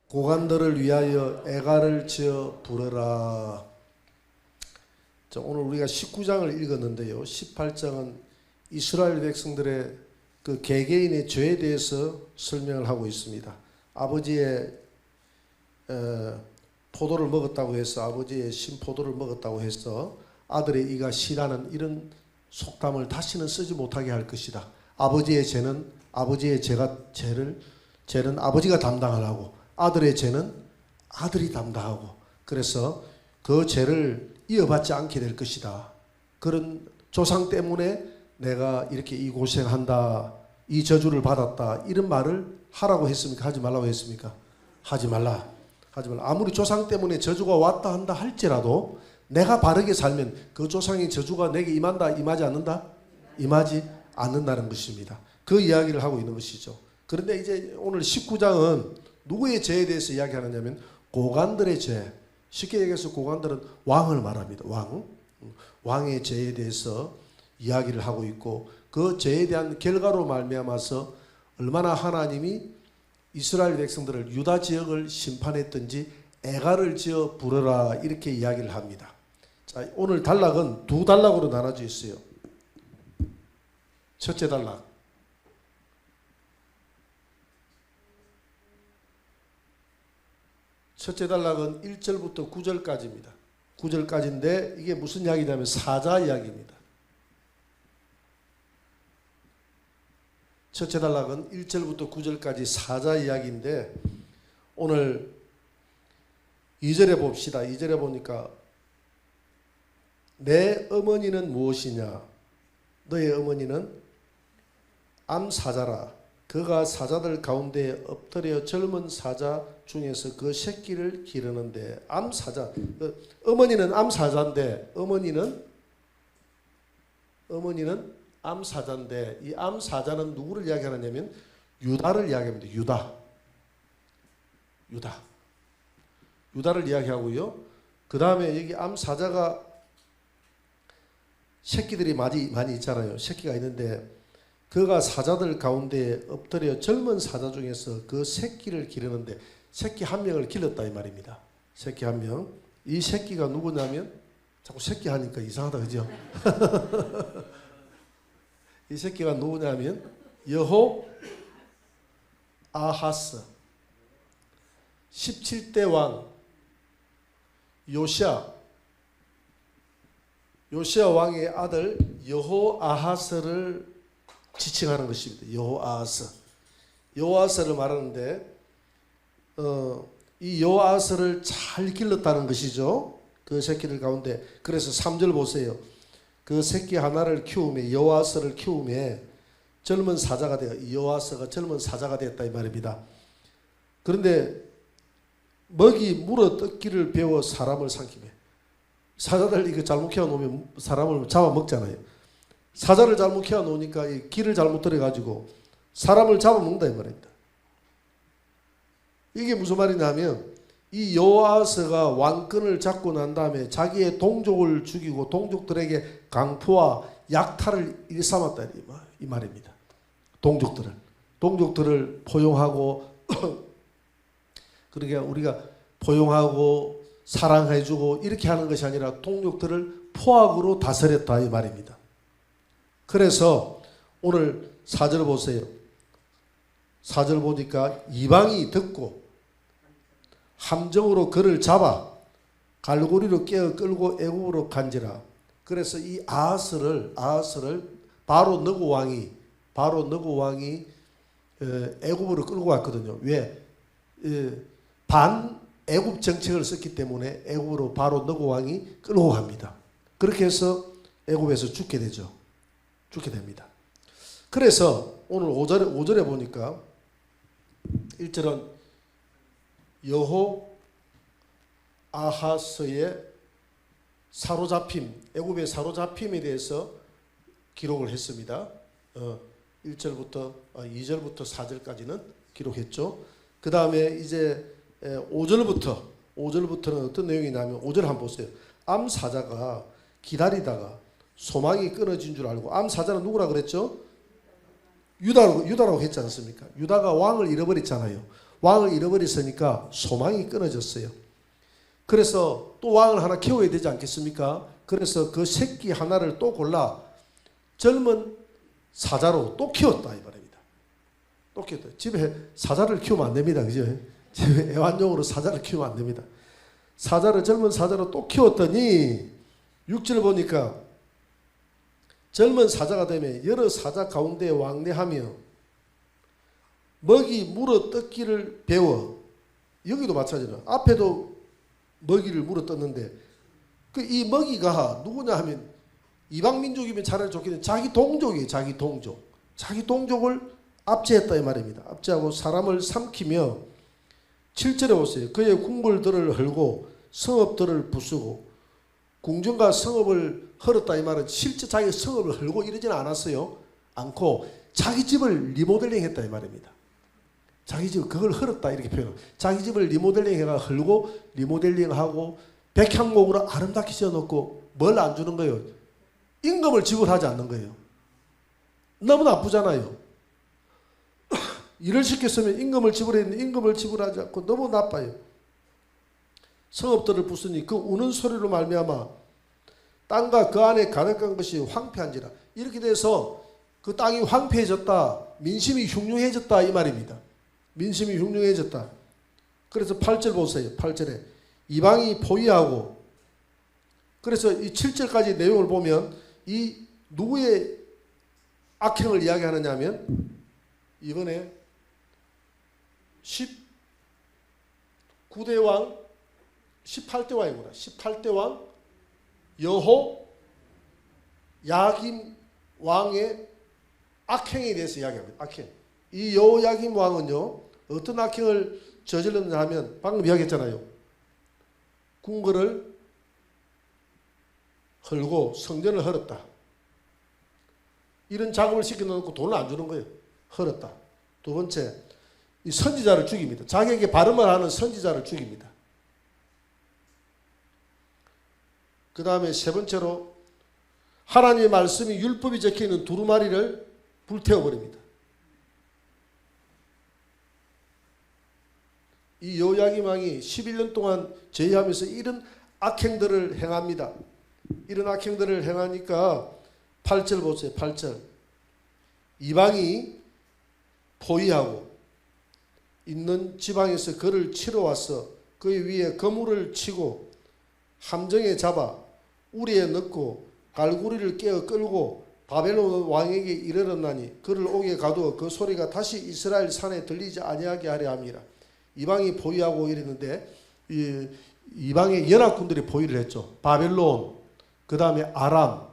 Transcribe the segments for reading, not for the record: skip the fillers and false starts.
고관들을 위하여 애가를 지어 부르라. 자, 오늘 우리가 19장을 읽었는데요. 18장은 이스라엘 백성들의 그 개개인의 죄에 대해서 설명을 하고 있습니다. 아버지의 포도를 먹었다고 해서, 아버지의 신포도를 먹었다고 해서 아들의 이가 시라는 이런 속담을 다시는 쓰지 못하게 할 것이다. 아버지의 죄는 죄는 아버지가 담당하라고, 아들의 죄는 아들이 담당하고, 그래서 그 죄를 이어받지 않게 될 것이다. 그런 조상 때문에 내가 이렇게 이 고생한다, 이 저주를 받았다, 이런 말을 하라고 했습니까? 하지 말라고 했습니까? 하지 말라. 하지 말라. 아무리 조상 때문에 저주가 왔다 한다 할지라도 내가 바르게 살면 그 조상의 저주가 내게 임한다, 임하지 않는다? 임하지 않는다는 것입니다. 그 이야기를 하고 있는 것이죠. 그런데 이제 오늘 19장은 누구의 죄에 대해서 이야기하느냐면 고관들의 죄. 쉽게 얘기해서 고관들은 왕을 말합니다. 왕의 죄에 대해서 이야기를 하고 있고, 그 죄에 대한 결과로 말미암아서 얼마나 하나님이 이스라엘 백성들을, 유다 지역을 심판했던지 애가를 지어 부르라, 이렇게 이야기를 합니다. 자, 오늘 단락은 두 단락으로 나눠져 있어요. 첫째 단락, 첫째 단락은 1절부터 9절까지입니다. 9절까지인데 이게 무슨 이야기냐면 사자 이야기입니다. 첫째 단락은 1절부터 9절까지 사자 이야기인데, 오늘 2절에 봅시다. 2절에 보니까 내 어머니는 무엇이냐? 너의 어머니는 암사자라. 그가 사자들 가운데 엎드려 젊은 사자 중에서 그 새끼를 기르는데. 암사자, 어머니는 암사자인데, 어머니는 암사자인데, 이 암사자는 누구를 이야기하느냐면 유다를 이야기합니다. 유다를 이야기하고요. 그 다음에 여기 암사자가 새끼들이 많이 있잖아요. 새끼가 있는데, 그가 사자들 가운데 엎드려 젊은 사자 중에서 그 새끼를 기르는데, 새끼 한 명을 길렀다 이 말입니다. 새끼 한 명. 이 새끼가 누구냐면, 자꾸 새끼 하니까 이상하다 그죠? 이 새끼가 누구냐면 여호아하스, 17대 왕 요시야 왕의 아들 여호아하스를 지칭하는 것입니다. 여호아하스를 말하는데, 이 여호아하스를 잘 길렀다는 것이죠. 그 새끼들 가운데. 그래서 3절 보세요. 그 새끼 하나를 키우며, 여호아스를 키우며 젊은 사자가 되어, 여호아스가 젊은 사자가 되었다 이 말입니다. 그런데 먹이 물어 뜯기를 배워 사람을 삼키며, 사자들 이거 잘못 키워 놓으면 사람을 잡아먹잖아요. 사자를 잘못 키워 놓으니까 이 길을 잘못 들여가지고 사람을 잡아먹는다 이 말입니다. 이게 무슨 말이냐면, 이 여호아스가 왕권을 잡고 난 다음에 자기의 동족을 죽이고 동족들에게 강포와 약탈을 일삼았다 이 말입니다. 동족들을 포용하고 그러니까 우리가 포용하고 사랑해주고 이렇게 하는 것이 아니라 동족들을 포악으로 다스렸다 이 말입니다. 그래서 오늘 4절 보세요. 4절 보니까 이방이 듣고 함정으로 그를 잡아 갈고리로 깨어 끌고 애굽으로 간지라. 그래서 이 아하스를 바로 너고 왕이 애굽으로 끌고 갔거든요. 왜? 반 애굽 정책을 썼기 때문에 애굽으로 바로 너고 왕이 끌고 갑니다. 그렇게 해서 애굽에서 죽게 됩니다. 그래서 오늘 5절에 보니까 1절은 여호아하스의 사로잡힘, 애굽의 사로잡힘에 대해서 기록을 했습니다. 2절부터 4절까지는 기록했죠. 그 다음에 이제 5절부터는 어떤 내용이 나면 5절 한번 보세요. 암사자가 기다리다가 소망이 끊어진 줄 알고, 암사자는 누구라 그랬죠? 유다라고 했지 않습니까? 유다가 왕을 잃어버렸잖아요. 왕을 잃어버렸으니까 소망이 끊어졌어요. 그래서 또 왕을 하나 키워야 되지 않겠습니까? 그래서 그 새끼 하나를 또 골라 젊은 사자로 또 키웠다 이 말입니다. 또 키웠다. 집에 사자를 키우면 안 됩니다. 그죠? 집에 애완용으로 사자를 키우면 안 됩니다. 젊은 사자로 또 키웠더니 6절 보니까 젊은 사자가 되면 여러 사자 가운데 왕래하며 먹이 물어 뜯기를 배워. 여기도 마찬가지로 앞에도 먹이를 물어 뜯는데 그 이 먹이가 누구냐 하면 이방 민족이면 차라리 좋겠는데 자기 동족이에요. 자기 동족을 압제했다 이 말입니다. 압제하고 사람을 삼키며 7절에 보세요. 그의 궁궐들을 헐고 성읍들을 부수고 궁전과 성읍을 헐었다 이 말은 실제 자기 성읍을 헐고 이러지는 않았어요. 않고 자기 집을 리모델링 했다 이 말입니다. 자기 집 그걸 헐었다 이렇게 표현해요. 자기 집을 리모델링 해가 헐고 리모델링하고 백향목으로 아름답게 지어놓고 뭘 안 주는 거예요? 임금을 지불하지 않는 거예요. 너무 나쁘잖아요. 일을 시켰으면 임금을 지불했는데 임금을 지불하지 않고 너무 나빠요. 성읍들을 부수니 그 우는 소리로 말미암아 땅과 그 안에 가득한 것이 황폐한지라. 이렇게 돼서 그 땅이 황폐해졌다. 민심이 흉흉해졌다 이 말입니다. 민심이 흉흉해졌다. 그래서 8절 보세요. 8절에 이방이 포위하고 그래서 이 7절까지 내용을 보면 이 누구의 악행을 이야기하느냐 하면 이번에 19대 왕 18대 왕이구나. 18대 왕 여호 야김 왕의 악행에 대해서 이야기합니다. 악행. 이 여호 야김 왕은요. 어떤 악행을 저질렀느냐 하면 방금 이야기했잖아요. 궁궐을 헐고 성전을 헐었다. 이런 작업을 시켜놓고 돈을 안 주는 거예요. 헐었다. 두 번째, 이 선지자를 죽입니다. 자기에게 발음을 하는 선지자를 죽입니다. 그 다음에 세 번째로 하나님의 말씀이 율법이 적혀있는 두루마리를 불태워버립니다. 이 여호야김 왕이 11년 동안 제의하면서 이런 악행들을 행합니다. 이런 악행들을 행하니까 8절 보세요. 8절 이방이 포위하고 있는 지방에서 그를 치러 와서 그 위에 거물을 치고 함정에 잡아 우리에 넣고 갈구리를 깨어 끌고 바벨론 왕에게 이르렀나니 그를 옥에 가두어 그 소리가 다시 이스라엘 산에 들리지 아니하게 하려 함이라. 이방이 포위하고 이랬는데 이방의 연합군들이 포위를 했죠. 바벨론, 그 다음에 아람,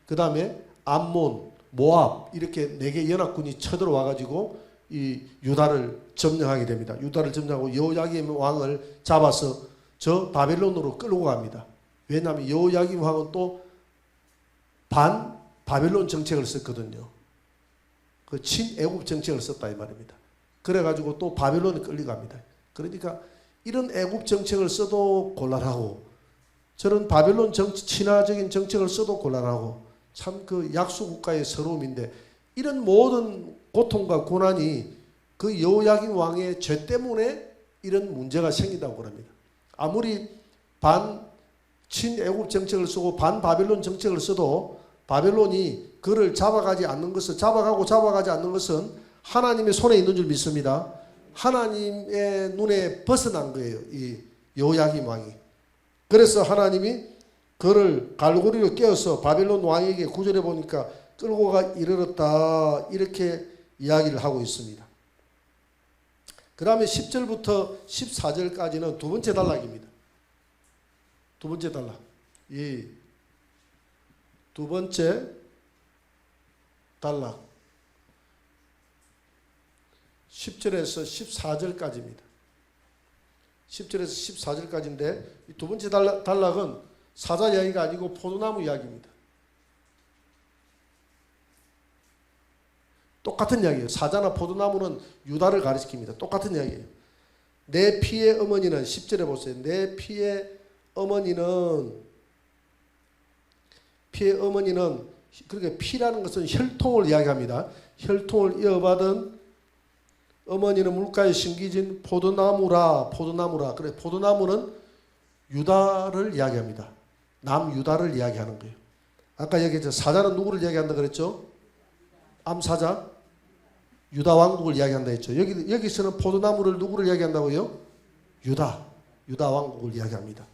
그 다음에 암몬, 모압 이렇게 4개 연합군이 쳐들어와가지고 이 유다를 점령하게 됩니다. 유다를 점령하고 여호야김 왕을 잡아서 저 바벨론으로 끌고 갑니다. 왜냐하면 여호야김 왕은 또 반 바벨론 정책을 썼거든요. 그 친애국 정책을 썼다 이 말입니다. 그래가지고 또 바벨론에 끌려갑니다. 그러니까 이런 애국 정책을 써도 곤란하고 저런 바벨론 친화적인 정책을 써도 곤란하고 참 그 약소 국가의 서러움인데 이런 모든 고통과 고난이 그 여호야김 왕의 죄 때문에 이런 문제가 생긴다고 그럽니다. 아무리 반 친애국 정책을 쓰고 반 바벨론 정책을 써도 바벨론이 그를 잡아가지 않는 것은 하나님의 손에 있는 줄 믿습니다. 하나님의 눈에 벗어난 거예요. 이 여호야김 왕이. 그래서 하나님이 그를 갈고리로 깨어서 바벨론 왕에게 9절에 보니까 끌고 가 이르렀다 이렇게 이야기를 하고 있습니다. 그 다음에 10절부터 14절까지는 두 번째 단락입니다. 두 번째 단락. 이 두 번째 단락 10절에서 14절까지입니다. 10절에서 14절까지인데 이 두 번째 단락은 사자 이야기가 아니고 포도나무 이야기입니다. 똑같은 이야기예요. 사자나 포도나무는 유다를 가리킵니다. 똑같은 이야기예요. 내 피의 어머니는 10절에 보세요. 내 피의 어머니는 그러니까 피라는 것은 혈통을 이야기합니다. 혈통을 이어받은 어머니는 물가에 심기진 포도나무라. 포도나무라. 그래, 포도나무는 유다를 이야기합니다. 남유다를 이야기하는 거예요. 아까 얘기했죠. 사자는 누구를 이야기한다 그랬죠? 암사자? 유다 왕국을 이야기한다 했죠. 여기서는 포도나무를 누구를 이야기한다고요? 유다. 유다 왕국을 이야기합니다.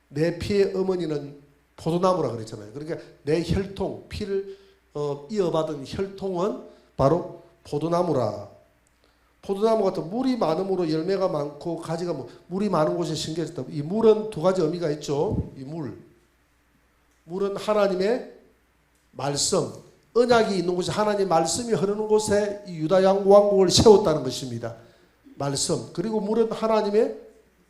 내 피의 어머니는 포도나무라 그랬잖아요. 그러니까 내 혈통, 피를 이어받은 혈통은 바로 포도나무라. 포도나무 같은 물이 많음으로 열매가 많고 가지가 물이 많은 곳에 심겨졌다. 이 물은 두 가지 의미가 있죠. 이 물은 하나님의 말씀, 언약이 있는 곳에 하나님의 말씀이 흐르는 곳에 이 유다 왕국을 세웠다는 것입니다. 말씀. 그리고 물은 하나님의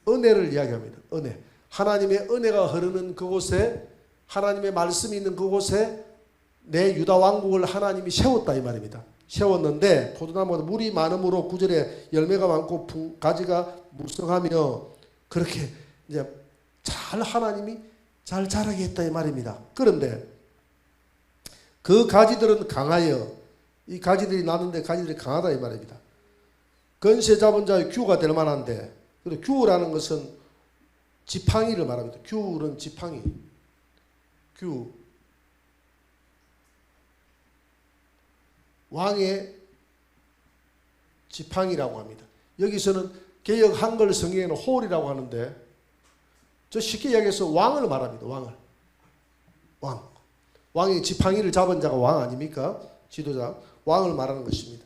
은혜를 이야기합니다. 은혜. 하나님의 은혜가 흐르는 그곳에 하나님의 말씀이 있는 그곳에 내 유다 왕국을 하나님이 세웠다 이 말입니다. 세웠는데 포도나무가 물이 많음으로 9절에 열매가 많고 가지가 무성하며 그렇게 이제 하나님이 잘 자라게 했다 이 말입니다. 그런데 그 가지들은 강하여 이 가지들이 나는데 가지들이 강하다 이 말입니다. 건세 잡은 자의 규가 될 만한데 규라는 것은 지팡이를 말합니다. 규는 지팡이. 규. 왕의 지팡이라고 합니다. 여기서는 개역 한글 성경에는 홀이라고 하는데 저 쉽게 이야기해서 왕을 말합니다. 왕을. 왕이 지팡이를 잡은 자가 왕 아닙니까? 지도자. 왕을 말하는 것입니다.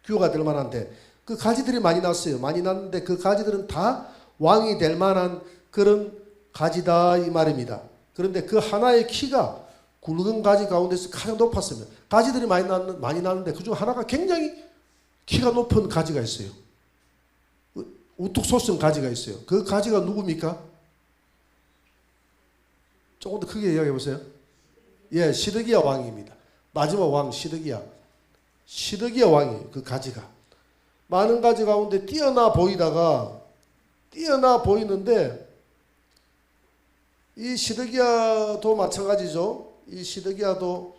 규가 될 만한데 그 가지들이 많이 났어요. 많이 났는데 그 가지들은 다 왕이 될 만한 그런 가지다 이 말입니다. 그런데 그 하나의 키가 굵은 가지 가운데서 가장 높았으면 가지들이 많이 나는데 그중 하나가 굉장히 키가 높은 가지가 있어요. 우뚝 솟은 가지가 있어요. 그 가지가 누굽니까? 조금 더 크게 이야기해 보세요. 예, 시드기야 왕입니다. 마지막 왕 시드기야 왕이 그 가지가 많은 가지 가운데 뛰어나 보이는데 이 시드기야도 마찬가지죠. 이 시드기야도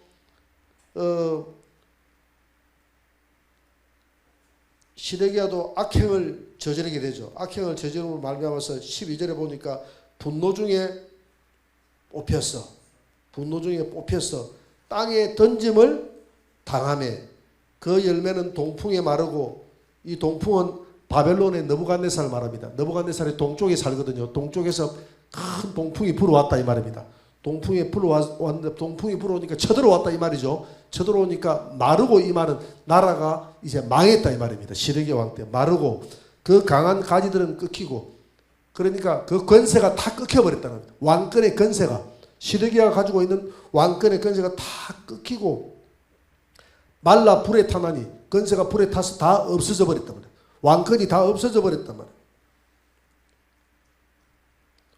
악행을 저지르게 되죠. 악행을 저지름으로 말미암아서 12절에 보니까 분노 중에 뽑혀서 땅에 던짐을 당하매 그 열매는 동풍에 마르고 이 동풍은 바벨론의 느부갓네살 말합니다. 느부갓네살이 동쪽에 살거든요. 동쪽에서 큰 동풍이 불어왔다 이 말입니다. 동풍이 불어오니까 쳐들어왔다 이 말이죠. 쳐들어오니까 마르고 이 말은 나라가 이제 망했다 이 말입니다. 시드기야 왕 때 마르고 그 강한 가지들은 끊기고 그러니까 그 권세가 다 끊겨버렸다는 겁니다. 왕권의 권세가 시드기야가 가지고 있는 왕권의 권세가 다 끊기고 말라 불에 타나니 권세가 불에 타서 다 없어져 버렸단 말이에요. 왕권이 다 없어져 버렸단 말이에요.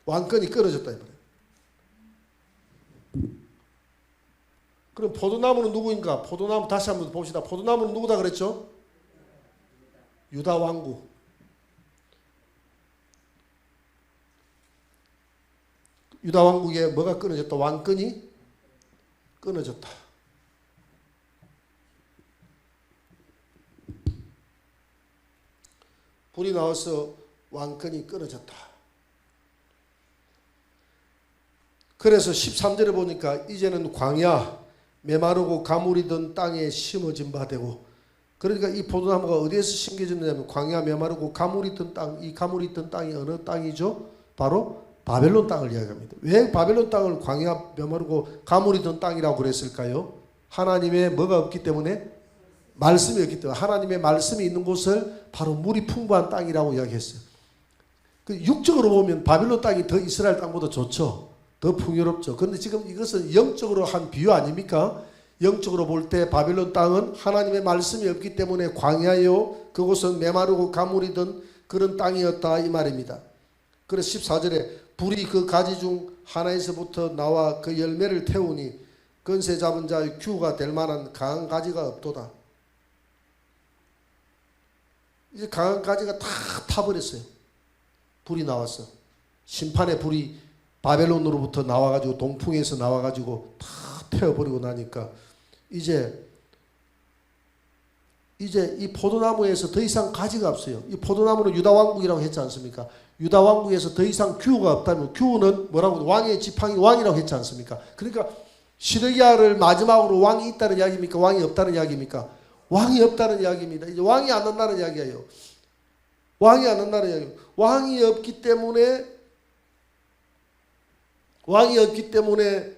왕권이 끊어졌다 이 말이에요. 그럼 포도나무는 누구인가? 포도나무 다시 한번 봅시다. 포도나무는 누구다 그랬죠? 유다 왕국. 유다 왕국에 뭐가 끊어졌다? 왕권이 끊어졌다. 불이 나와서 왕권이 끊어졌다. 그래서 13절에 보니까 이제는 광야 메마르고 가물이던 땅에 심어진 바 되고 그러니까 이 포도나무가 어디에서 심겨졌느냐면 광야 메마르고 가물이던 땅, 이 가물이던 땅이 어느 땅이죠? 바로 바벨론 땅을 이야기합니다. 왜 바벨론 땅을 광야 메마르고 가물이던 땅이라고 그랬을까요? 하나님의 뭐가 없기 때문에? 말씀이 없기 때문에 하나님의 말씀이 있는 곳을 바로 물이 풍부한 땅이라고 이야기했어요. 그 육적으로 보면 바벨론 땅이 더 이스라엘 땅보다 좋죠. 더 풍요롭죠. 그런데 지금 이것은 영적으로 한 비유 아닙니까? 영적으로 볼 때 바벨론 땅은 하나님의 말씀이 없기 때문에 광야요 그곳은 메마르고 가물이던 그런 땅이었다 이 말입니다. 그래서 14절에 불이 그 가지 중 하나에서부터 나와 그 열매를 태우니 건세 잡은 자의 규가 될 만한 강한 가지가 없도다. 이제 강한 가지가 다 타버렸어요. 불이 나왔어. 심판의 불이 바벨론으로부터 나와가지고 동풍에서 나와가지고 다 태워버리고 나니까 이제 이제 이 포도나무에서 더 이상 가지가 없어요. 이 포도나무는 유다왕국이라고 했지 않습니까? 유다왕국에서 더 이상 규가 없다면, 규는 뭐라고, 왕의 지팡이 왕이라고 했지 않습니까? 그러니까 시드기야를 마지막으로 왕이 있다는 이야기입니까? 왕이 없다는 이야기입니까? 왕이 없다는 이야기입니다. 이제 왕이 안 온다는 이야기예요. 왕이 안 온다는 이야기예요. 왕이 없기 때문에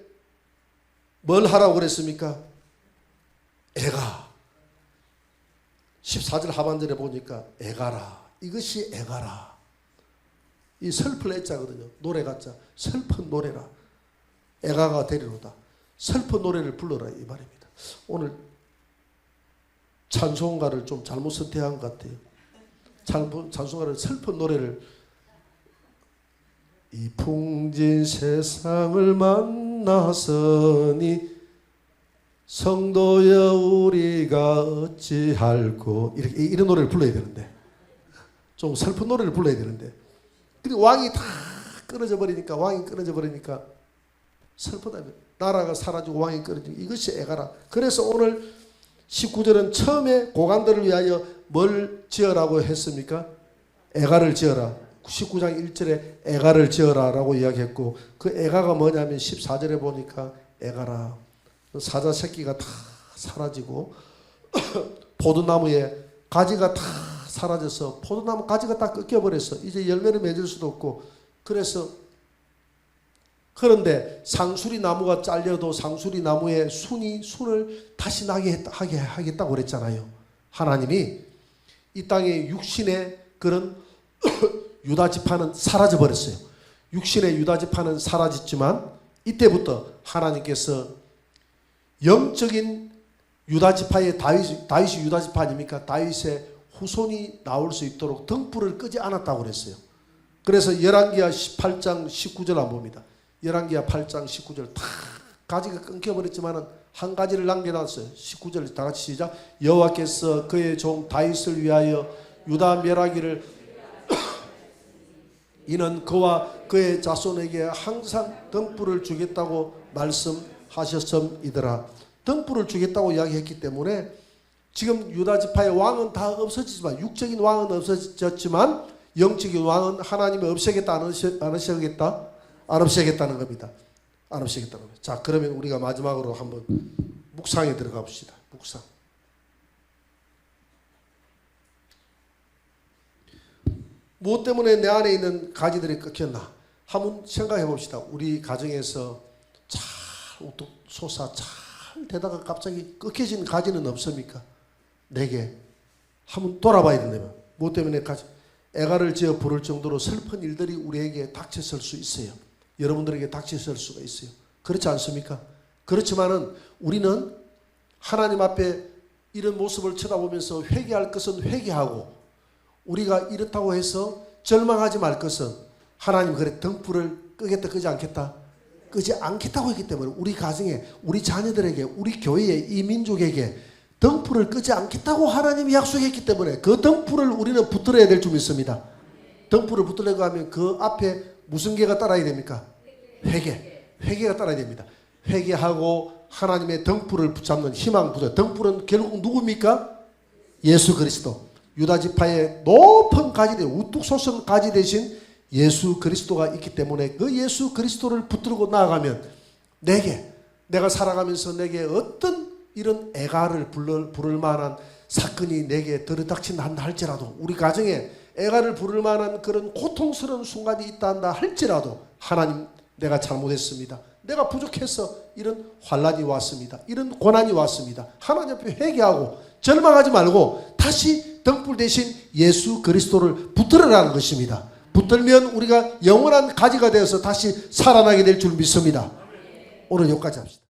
뭘 하라고 그랬습니까? 애가. 14절 하반절에 보니까 애가라. 이것이 애가라. 이 슬플 애자거든요. 노래 같자. 슬픈 노래라. 애가가 되리로다. 슬픈 노래를 불러라 이 말입니다. 오늘 찬송가를 좀 잘못 선택한 것 같아요. 찬송가를 슬픈 노래를, 이 풍진 세상을 만나서니 성도여 우리가 어찌할꼬, 이런 노래를 불러야 되는데, 좀 슬픈 노래를 불러야 되는데, 그리고 왕이 다 끊어져 버리니까 슬프다. 나라가 사라지고 왕이 끊어지고, 이것이 애가라. 그래서 오늘 19절은 처음에 고관들을 위하여 뭘 지어라고 했습니까? 애가를 지어라. 19장 1절에 애가를 지어라 라고 이야기했고, 그 애가가 뭐냐면 14절에 보니까 애가라. 사자 새끼가 다 사라지고 포도나무에 가지가 다 사라져서 포도나무 가지가 다 꺾여버렸어. 이제 열매를 맺을 수도 없고. 그런데 상수리 나무가 잘려도 상수리 나무에 순을 다시 나게 하겠다고 그랬잖아요. 하나님이 이 땅에 육신의 그런 유다 지파는 사라져 버렸어요. 육신의 유다 지파는 사라졌지만 이때부터 하나님께서 영적인 유다 지파의 다윗이 유다 지파 아닙니까? 다윗의 후손이 나올 수 있도록 등불을 끄지 않았다고 그랬어요. 그래서 열왕기하 18장 19절 안 봅니다. 열왕기하 8장 19절 다 가지가 끊겨버렸지만은 한 가지를 남겨놨어요. 19절 다 같이 시작. 여호와께서 그의 종 다윗을 위하여 유다 멸하기를 이는 그와 그의 자손에게 항상 등불을 주겠다고 말씀하셨음이더라. 등불을 주겠다고 이야기했기 때문에 지금 유다 지파의 왕은 다 없어지지만, 육적인 왕은 없어졌지만 영적인 왕은 하나님이 없애겠다 안 없애겠다? 안 없애겠다는 겁니다. 안 없애겠다는 겁니다. 자, 그러면 우리가 마지막으로 한번 묵상에 들어가 봅시다. 묵상. 무엇 때문에 내 안에 있는 가지들이 끊겼나? 한번 생각해 봅시다. 우리 가정에서 잘 솟아 잘 되다가 갑자기 끊겨진 가지는 없습니까? 내게 한번 돌아봐야 된다면, 무엇 때문에 애가를 지어 부를 정도로 슬픈 일들이 우리에게 닥쳤을 수 있어요. 여러분들에게 닥쳤을 수가 있어요. 그렇지 않습니까? 그렇지만은 우리는 하나님 앞에 이런 모습을 쳐다보면서 회개할 것은 회개하고, 우리가 이렇다고 해서 절망하지 말 것은, 하나님 그래 등불을 끄겠다 끄지 않겠다? 끄지 않겠다고 했기 때문에 우리 가정에, 우리 자녀들에게, 우리 교회에, 이 민족에게 등불을 끄지 않겠다고 하나님이 약속했기 때문에 그 등불을 우리는 붙들어야 될 줄 믿습니다. 등불을 붙들려고 하면 그 앞에 무슨 개가 따라야 됩니까? 회개가 따라야 됩니다. 회개하고 하나님의 등불을 붙잡는 희망 부자. 등불은 결국 누굽니까? 예수 그리스도. 유다 지파의 높은 가지, 우뚝 솟은 가지 대신 예수 그리스도가 있기 때문에 그 예수 그리스도를 붙들고 나아가면 내가 살아가면서 내게 어떤 이런 애가를 부를 만한 사건이 내게 들이닥친다 한다 할지라도, 우리 가정에 애가를 부를 만한 그런 고통스러운 순간이 있다 한다 할지라도, 하나님 내가 잘못했습니다. 내가 부족해서 이런 환난이 왔습니다. 이런 고난이 왔습니다. 하나님 앞에 회개하고 절망하지 말고 다시 등불 대신 예수 그리스도를 붙들으라는 것입니다. 붙들면 우리가 영원한 가지가 되어서 다시 살아나게 될 줄 믿습니다. 오늘 여기까지 합시다.